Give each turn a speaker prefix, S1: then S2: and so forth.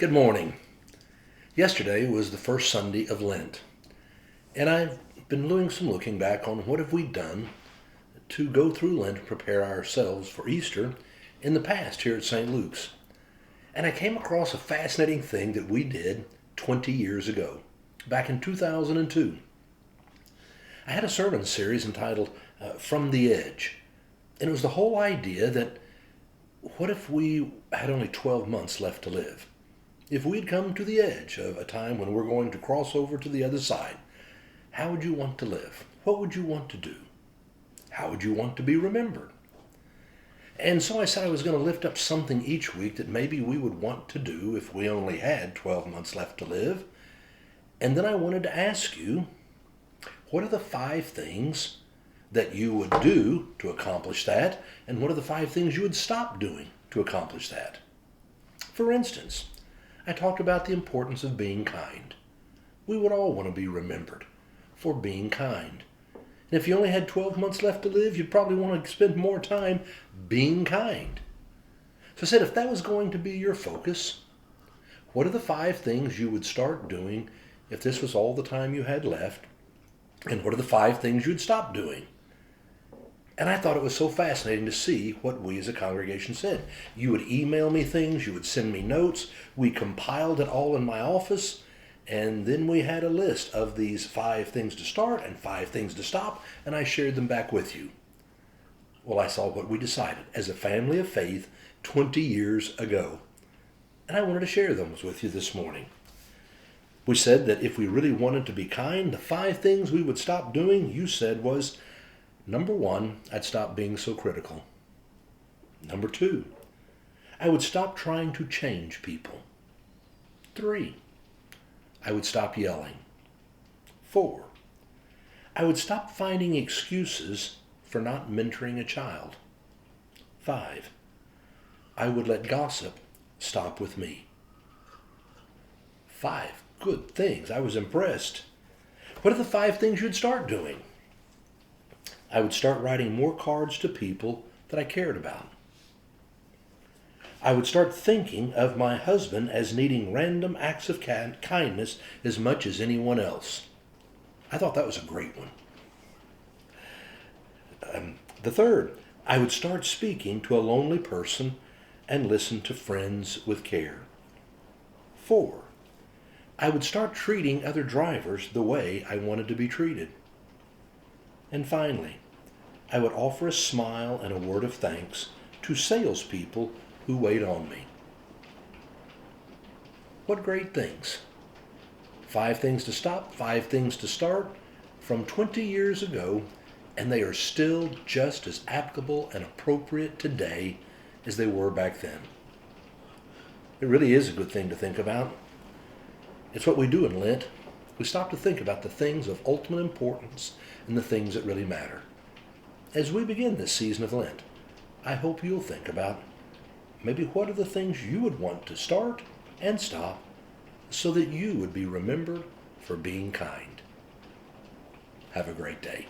S1: Good morning. Yesterday was the first Sunday of Lent, and I've been doing some looking back on what have we done to go through Lent and prepare ourselves for Easter in the past here at St. Luke's. And I came across a fascinating thing that we did 20 years ago, back in 2002. I had a sermon series entitled From the Edge, and it was the whole idea that what if we had only 12 months left to live? If we'd come to the edge of a time when we're going to cross over to the other side, how would you want to live? What would you want to do? How would you want to be remembered? And so I said I was going to lift up something each week that maybe we would want to do if we only had 12 months left to live. And then I wanted to ask you, what are the 5 things that you would do to accomplish that? And what are the 5 things you would stop doing to accomplish that? For instance, I talked about the importance of being kind. We would all want to be remembered for being kind. And if you only had 12 months left to live, you'd probably want to spend more time being kind. So I said, if that was going to be your focus, what are the 5 things you would start doing if this was all the time you had left? And what are the 5 things you'd stop doing? And I thought it was so fascinating to see what we as a congregation said. You would email me things, you would send me notes. We compiled it all in my office, and then we had a list of these 5 things to start and 5 things to stop, and I shared them back with you. Well, I saw what we decided as a family of faith 20 years ago, and I wanted to share them with you this morning. We said that if we really wanted to be kind, the 5 things we would stop doing, you said, was number 1, I'd stop being so critical. Number 2, I would stop trying to change people. 3, I would stop yelling. 4, I would stop finding excuses for not mentoring a child. 5, I would let gossip stop with me. 5 good things. I was impressed. What are the 5 things you'd start doing? I would start writing more cards to people that I cared about. I would start thinking of my husband as needing random acts of kindness as much as anyone else. I thought that was a great one. The third, I would start speaking to a lonely person and listen to friends with care. 4, I would start treating other drivers the way I wanted to be treated. And finally, I would offer a smile and a word of thanks to salespeople who wait on me. What great things. 5 things to stop, 5 things to start from 20 years ago, and they are still just as applicable and appropriate today as they were back then. It really is a good thing to think about. It's what we do in Lent. We stop to think about the things of ultimate importance and the things that really matter. As we begin this season of Lent, I hope you'll think about maybe what are the things you would want to start and stop so that you would be remembered for being kind. Have a great day.